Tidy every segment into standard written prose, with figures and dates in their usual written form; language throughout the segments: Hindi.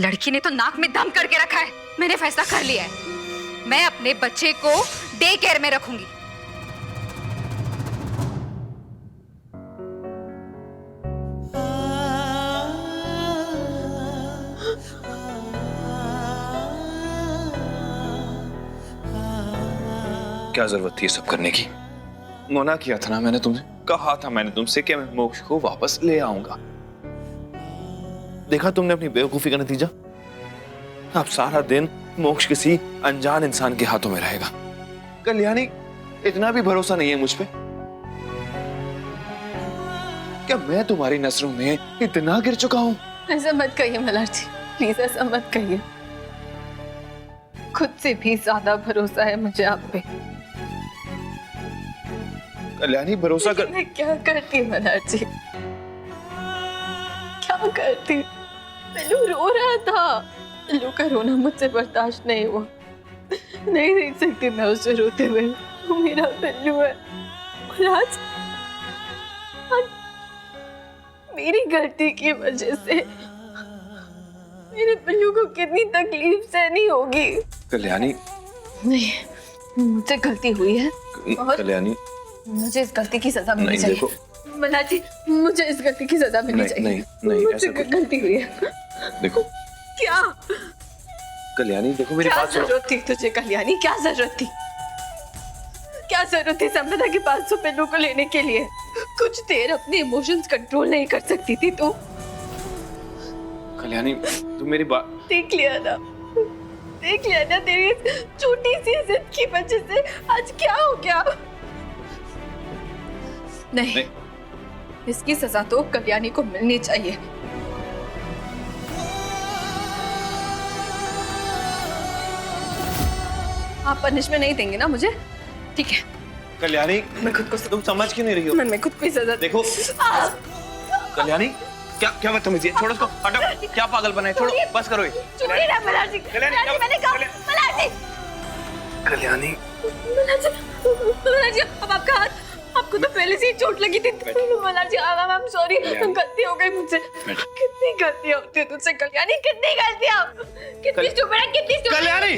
लड़की ने तो नाक में दम करके रखा है। मैंने फैसला कर लिया है, मैं अपने बच्चे को डे केयर में रखूंगी। क्या जरूरत थी ये सब करने की? मना किया था ना मैंने तुमसे, कहा था मैंने तुमसे कि मैं मोक्ष को वापस ले आऊंगा। देखा तुमने अपनी बेवकूफी का नतीजा। अब सारा दिन मोक्ष किसी अनजान इंसान के हाथों में रहेगा। कल्याणी, इतना भी भरोसा नहीं है मुझ पे? क्या मैं तुम्हारी नजरों में इतना गिर चुका हूं? ऐसा मत कहिए मल्हार जी, प्लीज ऐसा मत कहिए। खुद से भी ज्यादा भरोसा है मुझे आप पे। कल्याणी, भरोसा कर। मैं क्या करती मल्हार जी, क्या करती? पिल्लू रो रहा था, पिल्लू का रोना मुझसे बर्दाश्त नहीं हुआ। नहीं देख सकती मैं उसे रोते हुए, वो मेरा पिल्लू है। और आज मेरी गलती की वजह से मेरे पिल्लू को कितनी तकलीफ सहनी होगी। कल्याणी, नहीं, मुझसे गलती हुई है और कल्याणी, मुझे इस गलती की सजा मिलनी नहीं, चाहिए। देखो मल्हार जी, मुझे इस गलती की सजा मिलनी चाहिए। नहीं, मुझसे ऐसा कुछ- गलती हुई है। देखो क्या कल्याणी, देखो मेरी क्या बात सुनो। जरूरत थी तुझे कल्याणी? क्या जरूरत थी? क्या जरूरत थी संपदा के 500 पिल्लू को लेने के लिए? कुछ देर अपने इमोशंस कंट्रोल नहीं कर सकती थी तू? कल्याणी, तुम मेरी बात देख लिया ना, देख लिया ना, तेरी इस छोटी सी जिद की वजह से आज क्या हो गया? नहीं, इसकी सजा तो कल्याणी को मिलनी चाहिए। आप पनिशमेंट नहीं देंगे ना मुझे? ठीक है, कल्याणी, मैं खुद को तुम समझ क्यों नहीं रही हो? मैं खुद को ही सजा देखो कल्याणी, क्या क्या बदतमीजी है? छोड़ो इसको, हटो। क्या पागल बनाए? छोड़ो, बस करो ये। छोड़िए ना मल्हार जी, कल्याणी, मल्हार जी, मैंने कहा मल्हार जी, कल्याणी, मल्हार जी, अब आपका हाथ, आपको तो पहले से ही चोट लगी थी। मल्हार जी, आई एम सॉरी, गलती हो गई मुझसे। कितनी गलतियां होती है तुझसे कल्याणी, कितनी गलतियां, कितनी स्टूपिड है, कितनी स्टूपिड। कल्याणी,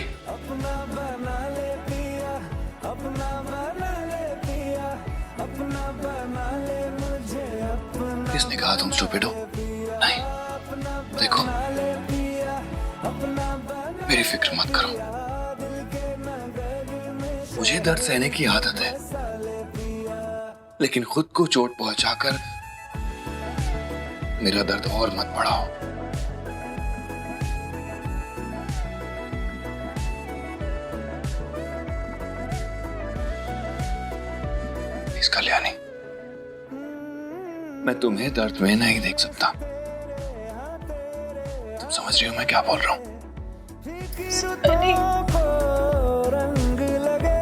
किसने कहा तुम स्टूपिड हो? नहीं, देखो मेरी फिक्र मत करो, मुझे दर्द सहने की आदत है, लेकिन खुद को चोट पहुंचाकर मेरा दर्द और मत बढ़ाओ। प्लीज कल्याणी, मैं तुम्हें दर्द में नहीं देख सकता। तुम समझ रही हो मैं क्या बोल रहा हूं? रंग लगे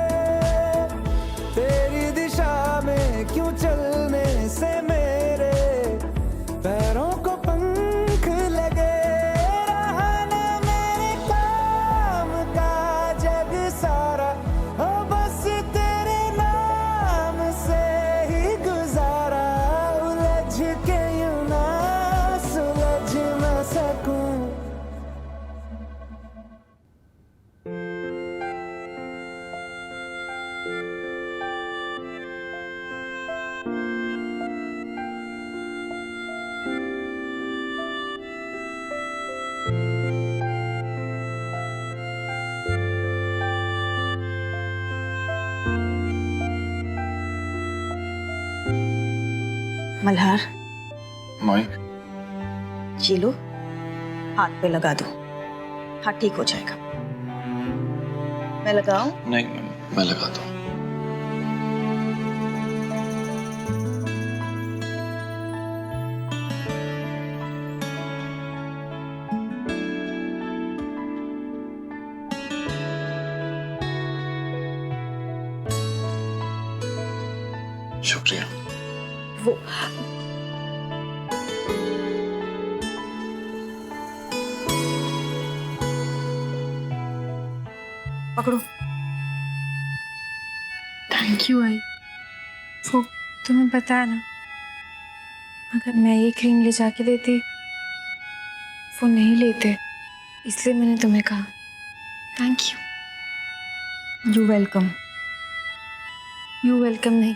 तेरी दिशा में, क्यों चलने से मेरे पैरों को पंख लगे। रहा ना मेरे काम का जग सारा, हो बस तेरे नाम से ही गुजारा। उलझ के यूं ना सुलझ ना सकूं। मल्हार, माई, ये लो, हाथ पे लगा दो, हाथ ठीक हो जाएगा। मैं लगाऊं? नहीं, मैं लगाता हूं। शुक्रिया। वो पकड़ो। थैंक यू आई। वो तुम्हें पता है ना, अगर मैं ये क्रीम ले जाके देती वो नहीं लेते। इसलिए मैंने तुम्हें कहा thank you. You welcome. You welcome नहीं,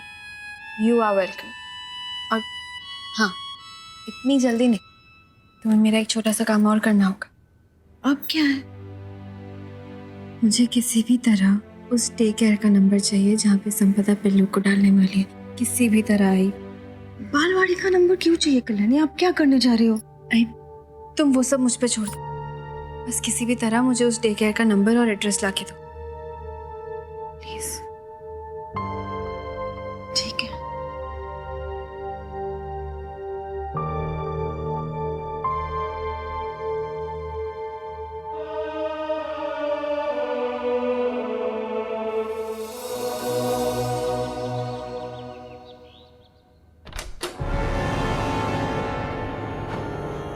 यू आर वेलकम। और हाँ, इतनी जल्दी नहीं, तुम्हें मेरा एक छोटा सा काम और करना होगा। अब क्या है? मुझे किसी भी तरह उस डे केयर का नंबर चाहिए जहाँ पे संपदा पिल्लू को डालने वाली है। किसी भी तरह आई। बालवाड़ी का नंबर क्यों चाहिए कल्याणी? आप क्या करने जा रहे हो? आई, तुम वो सब मुझ पे छोड़ दो। बस किसी भी तरह मुझे उस डे केयर का नंबर और एड्रेस ला के दो प्लीज। ठीक है।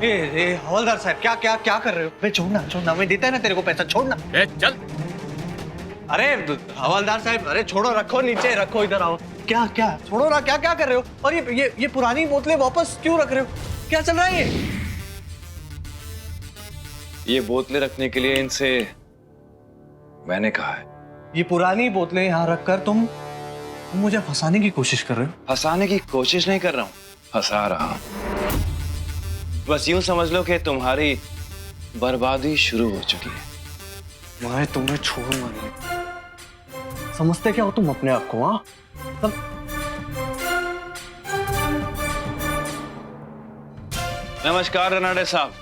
ए हवलदार साहब, क्या क्या क्या कर रहे हो? मैं छोड़ना, मैं देता है ना तेरे को पैसा, छोड़ना। चल। अरे हवलदार साहब, अरे छोड़ो, रखो नीचे, रखो, इधर आओ। क्या क्या छोड़ो ना, क्या क्या कर रहे हो? और ये पुरानी बोतलें वापस क्यों रख रहे हो? क्या चल रहा है ये बोतलें रखने के लिए इनसे मैंने कहा है। ये पुरानी बोतलें यहाँ रखकर तुम मुझे फंसाने की कोशिश कर रहे हो? फंसाने की कोशिश नहीं कर रहा हूँ, फंसा रहा हूँ। बस यूं समझ लो कि तुम्हारी बर्बादी शुरू हो चुकी है। मैं तुम्हें छोड़ूंगा नहीं। समझते क्या हो तुम अपने आप को? हाँ, नमस्कार रनाडे साहब,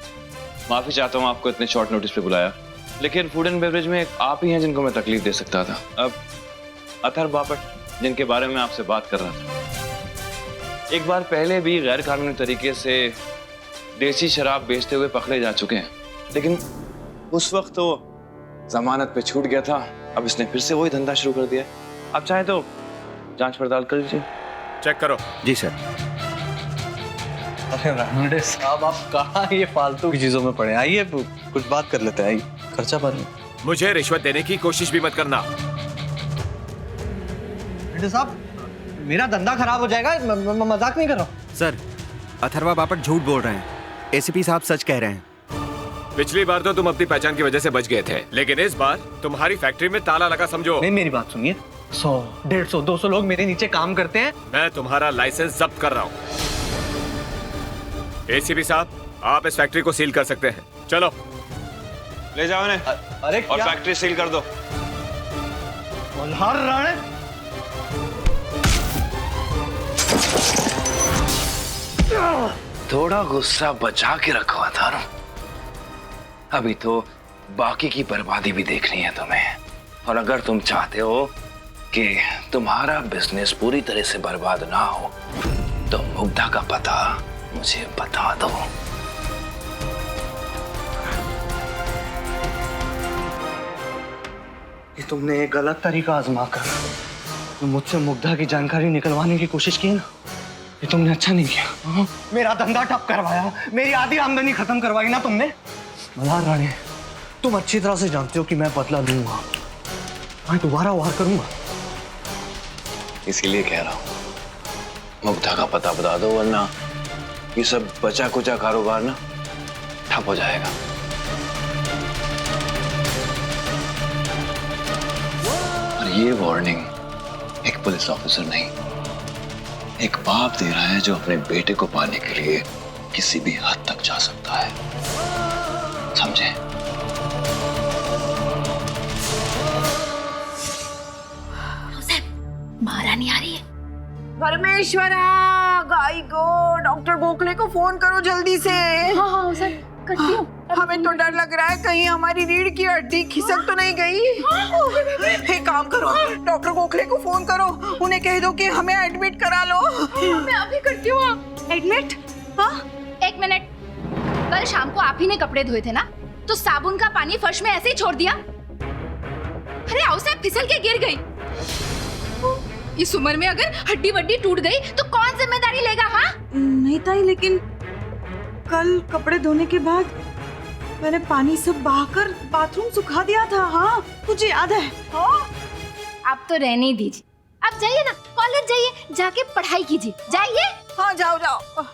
माफी चाहता हूँ आपको इतने शॉर्ट नोटिस पे बुलाया, लेकिन फूड एंड बेवरेज में आप ही हैं जिनको मैं तकलीफ दे सकता था। अब अथर बापट, जिनके बारे में आपसे बात कर रहा था, एक बार पहले भी गैर कानूनी तरीके से देसी शराब बेचते हुए पकड़े जा चुके हैं, लेकिन उस वक्त तो जमानत पे छूट गया था। अब इसने फिर से वही धंधा शुरू कर दिया। आप चाहें तो जांच पड़ताल कर लीजिए, चेक करो। जी सर। अरे रानडे साहब, आप कहाँ ये फालतू की चीजों में पड़े? आइए कुछ बात कर लेते हैं, आइए, खर्चा भर। मुझे रिश्वत देने की कोशिश भी मत करना। रानडे साहब, मेरा धंधा खराब हो जाएगा, मजाक नहीं कर रहा हूँ। सर, अथर्वा बापट झूठ बोल रहे हैं। एसीपी साहब सच कह रहे हैं। पिछली बार तो तुम अपनी पहचान की वजह से बच गए थे, लेकिन इस बार तुम्हारी फैक्ट्री में ताला लगा समझो। नहीं, मेरी बात सुनिए। 100, 150, 200 लोग मेरे नीचे काम करते हैं। मैं तुम्हारा लाइसेंस जब्त कर रहा हूँ। एसीपी साहब, आप इस फैक्ट्री को सील कर सकते हैं। चलो ले जाओ इन्हें। अरे और फैक्ट्री सील कर दो। मल्हार राणे, थोड़ा गुस्सा बचा के रखा था ना, अभी तो बाकी की बर्बादी भी देखनी है तुम्हें। और अगर तुम चाहते हो कि तुम्हारा बिजनेस पूरी तरह से बर्बाद ना हो, तो मुग्धा का पता मुझे बता दो। कि तुमने एक गलत तरीका आजमा कर मुझसे मुग्धा की जानकारी निकलवाने की कोशिश की ना, ये तुमने अच्छा नहीं किया। हाँ? मेरा धंधा ठप करवाया, मेरी आधी आमदनी खत्म करवाई ना तुमने। मल्हार राणे, तुम अच्छी तरह से जानते हो कि मैं बदला लूंगा, मैं दोबारा वार करूंगा। इसीलिए कह रहा हूं, मुग्धा का पता बता दो, वरना ये सब बचा कुचा कारोबार ना ठप हो जाएगा। और ये वार्निंग एक पुलिस ऑफिसर नहीं, एक बाप दे रहा है जो अपने बेटे को पाने के लिए किसी भी हद तक जा सकता है, समझे? महारानी आ रही है। परमेश्वरा, गाय को डॉक्टर गोखले को फोन करो जल्दी से। हाँ हाँ सर, करती हूँ। हमें तो डर लग रहा है कहीं हमारी रीढ़ की हड्डी खिसक तो नहीं गई। एक काम करो, डॉक्टर गोखले को फोन करो, उन्हें कह दो कि हमें एडमिट करा लो। मैं अभी करती हूँ। एडमिट? हाँ, एक मिनट, कल शाम को आप ही ने कपड़े धोए थे ना, तो साबुन का पानी फर्श में ऐसे ही छोड़ दिया। अरे आओ साहब, फिसल के गिर गई। इस उम्र में अगर हड्डी वड्डी टूट गई तो कौन जिम्मेदारी लेगा? हाँ नहीं ताई, लेकिन कल कपड़े धोने के बाद मैंने पानी सब बहाकर बाथरूम सुखा दिया था। हाँ, मुझे याद है। आप तो रहने ही दीजिए, आप जाइए ना, कॉलेज जाइए, जाके पढ़ाई कीजिए, जाइए। हाँ जाओ जाओ,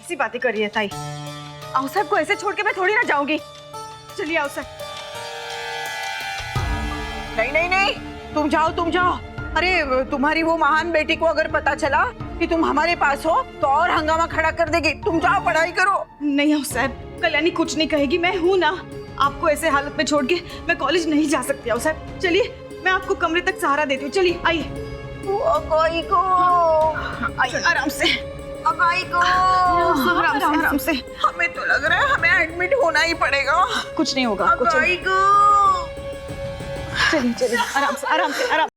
ऐसी बातें करिए ताई। आओ साहब को ऐसे छोड़ के मैं थोड़ी ना जाऊंगी। चलिए आओ सर। नहीं नहीं नहीं, तुम जाओ तुम जाओ। अरे तुम्हारी वो महान बेटी को अगर पता चला कि तुम हमारे पास हो तो और हंगामा खड़ा कर देगी। तुम जाओ पढ़ाई करो। नहीं आओ साहब, कल्याणी कुछ नहीं कहेगी, मैं हूँ ना। आपको ऐसे हालत में छोड़ के मैं कॉलेज नहीं जा सकती। आओ साहब चलिए, मैं आपको कमरे तक सहारा देती हूँ। चलिए आइए। अगाई को आइए आराम से। अगाई को आराम से। हमें तो लग रहा है हमें एडमिट होना ही पड़ेगा। कुछ नहीं होगा आपको। अगाई को चलिए चलिए आराम से आराम से आराम